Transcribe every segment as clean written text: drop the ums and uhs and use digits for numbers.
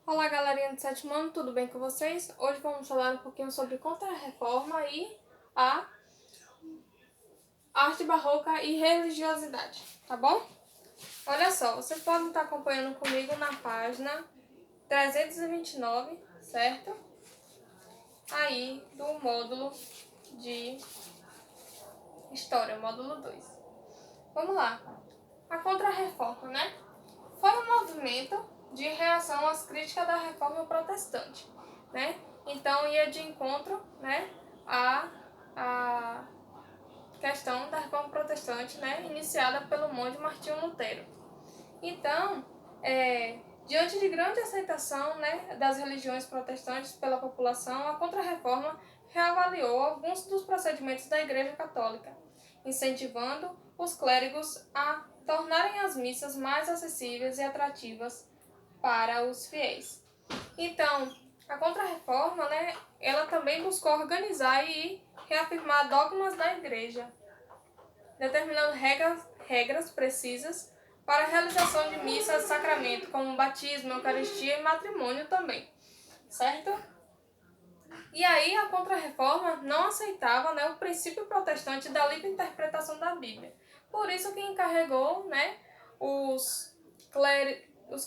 Olá, galerinha do sétimo ano, tudo bem com vocês? Hoje vamos falar um pouquinho sobre Contra-Reforma e a arte barroca e religiosidade, tá bom? Olha só, vocês podem estar acompanhando comigo na página 329, certo? Aí, do módulo de História, módulo 2. Vamos lá. A Contra-Reforma, né? Foi um movimento de reação às críticas da Reforma Protestante, né? Então ia de encontro, né, a questão da Reforma Protestante, né, iniciada pelo monge Martinho Lutero. Então, diante de grande aceitação, né, das religiões protestantes pela população, a Contra-Reforma reavaliou alguns dos procedimentos da Igreja Católica, incentivando os clérigos a tornarem as missas mais acessíveis e atrativas para os fiéis. Então, a Contra-Reforma, né, ela também buscou organizar e reafirmar dogmas da Igreja, determinando regras precisas para a realização de missas, sacramento, como batismo, eucaristia e matrimônio também, certo? E aí a Contra-Reforma não aceitava, né, o princípio protestante da livre interpretação da Bíblia. Por isso que encarregou, né, os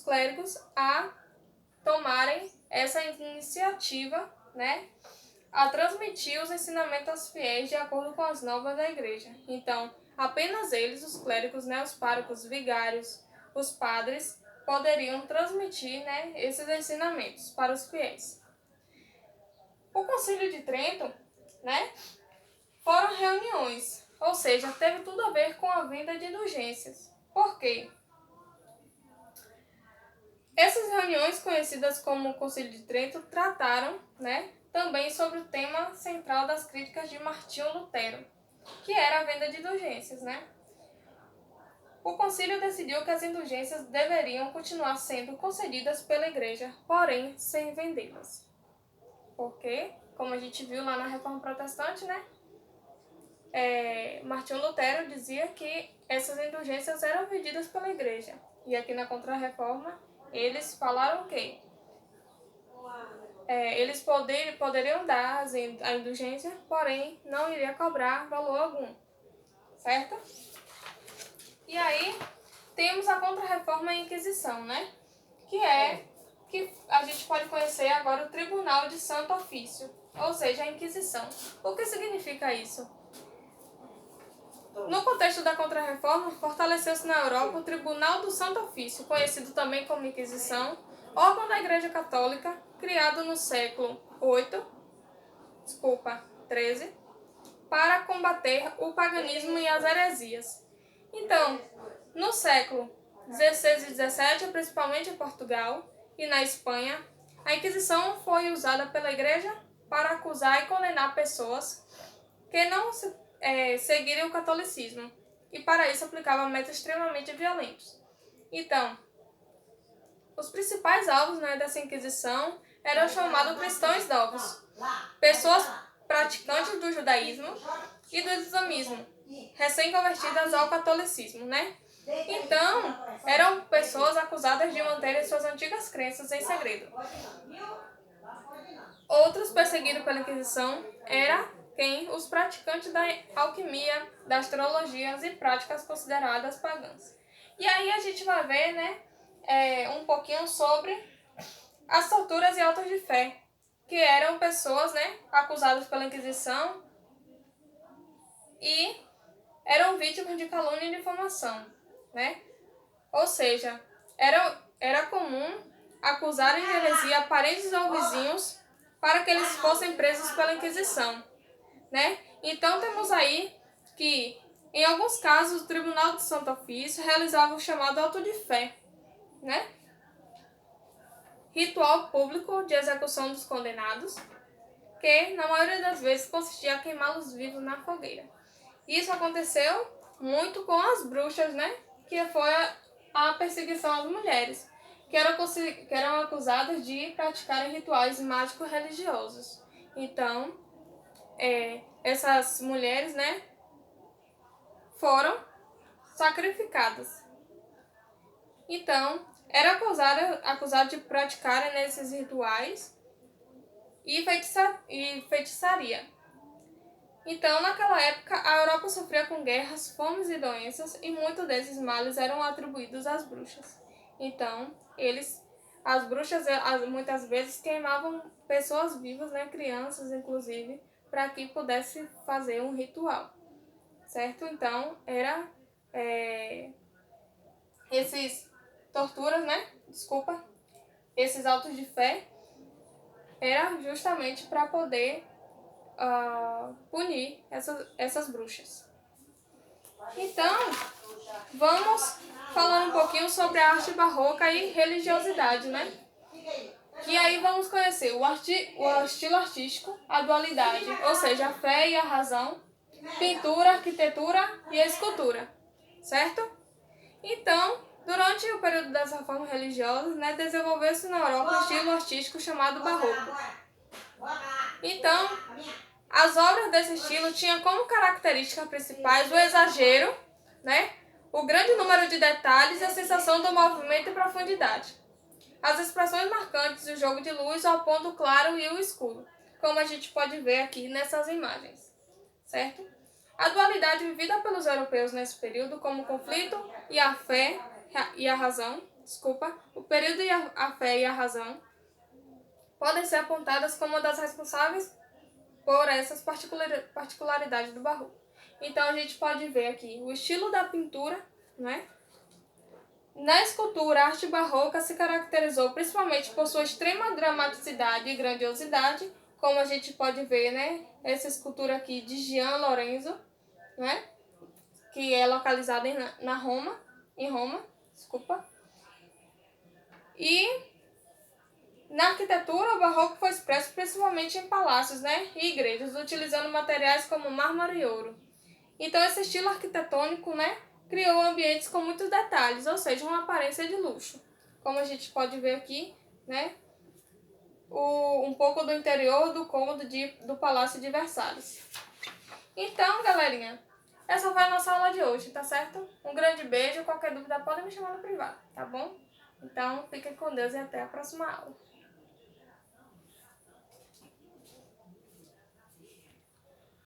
clérigos a tomarem essa iniciativa, né, a transmitir os ensinamentos aos fiéis de acordo com as normas da igreja. Então, apenas eles, os clérigos, né, os párocos, vigários, os padres, poderiam transmitir, né, esses ensinamentos para os fiéis. O Concílio de Trento, né, foram reuniões, ou seja, teve tudo a ver com a venda de indulgências. Por quê? Essas reuniões, conhecidas como Concílio de Trento, trataram, né, também sobre o tema central das críticas de Martinho Lutero, que era a venda de indulgências, né? O concílio decidiu que as indulgências deveriam continuar sendo concedidas pela igreja, porém sem vendê-las. Porque, como a gente viu lá na Reforma Protestante, né? Martinho Lutero dizia que essas indulgências eram vendidas pela igreja. E aqui na Contra-Reforma, eles falaram o quê? Eles poderiam dar a indulgência, porém não iria cobrar valor algum, certo? E aí temos a Contra-Reforma e a Inquisição, né? Que a gente pode conhecer agora o Tribunal de Santo Ofício, ou seja, a Inquisição. O que significa isso? No contexto da Contra-Reforma, fortaleceu-se na Europa o Tribunal do Santo Ofício, conhecido também como Inquisição, órgão da Igreja Católica, criado no século XIII, para combater o paganismo e as heresias. Então, no século XVI e XVII, principalmente em Portugal e na Espanha, a Inquisição foi usada pela Igreja para acusar e condenar pessoas que não seguirem o catolicismo, e para isso aplicava métodos extremamente violentos. Então, os principais alvos, né, dessa Inquisição eram os chamados cristãos novos, pessoas praticantes do judaísmo e do islamismo, recém-convertidas ao catolicismo, né? Então, eram pessoas acusadas de manterem suas antigas crenças em segredo. Outros perseguidos pela Inquisição eram os praticantes da alquimia, da astrologia e práticas consideradas pagãs. E aí a gente vai ver, né, um pouquinho sobre as torturas e autos de fé, que eram pessoas, né, acusadas pela Inquisição e eram vítimas de calúnia e difamação, né? Ou seja, era comum acusarem de heresia parentes ou vizinhos para que eles fossem presos pela Inquisição, né? Então temos aí que, em alguns casos, o Tribunal de Santo Ofício realizava o chamado auto de fé, né? Ritual público de execução dos condenados, que, na maioria das vezes, consistia em queimá-los vivos na fogueira. Isso aconteceu muito com as bruxas, né? Que foi a perseguição às mulheres, que eram acusadas de praticarem rituais mágicos religiosos. Então, essas mulheres, né, foram sacrificadas. Então, era acusado de praticar nesses rituais e feitiçaria. Então, naquela época, a Europa sofria com guerras, fomes e doenças, e muitos desses males eram atribuídos às bruxas. Então, as bruxas, muitas vezes queimavam pessoas vivas, né, crianças inclusive, para que pudesse fazer um ritual, certo? Então, esses torturas, né? Desculpa, esses autos de fé era justamente para poder punir essas bruxas. Então, vamos falar um pouquinho sobre a arte barroca e religiosidade, né? Que aí vamos conhecer o estilo artístico, a dualidade, ou seja, a fé e a razão, pintura, arquitetura e a escultura, certo? Então, durante o período das reformas religiosas, né, desenvolveu-se na Europa um estilo artístico chamado barroco. Então, as obras desse estilo tinham como características principais o exagero, né, o grande número de detalhes e a sensação do movimento e profundidade. As expressões marcantes do jogo de luz ao ponto claro e o escuro, como a gente pode ver aqui nessas imagens, certo? A dualidade vivida pelos europeus nesse período, como o conflito e a fé e a razão, o período e a fé e a razão, podem ser apontadas como uma das responsáveis por essas particularidades do barroco. Então a gente pode ver aqui o estilo da pintura, né? Na escultura, a arte barroca se caracterizou principalmente por sua extrema dramaticidade e grandiosidade, como a gente pode ver, né? Essa escultura aqui de Gian Lorenzo, né? Que é localizada em Roma. E na arquitetura, o barroco foi expresso principalmente em palácios, né? E igrejas, utilizando materiais como mármore e ouro. Então esse estilo arquitetônico, né, criou ambientes com muitos detalhes, ou seja, uma aparência de luxo. Como a gente pode ver aqui, né, um pouco do interior do cômodo do Palácio de Versalhes. Então, galerinha, essa foi a nossa aula de hoje, tá certo? Um grande beijo, qualquer dúvida pode me chamar no privado, tá bom? Então, fiquem com Deus e até a próxima aula.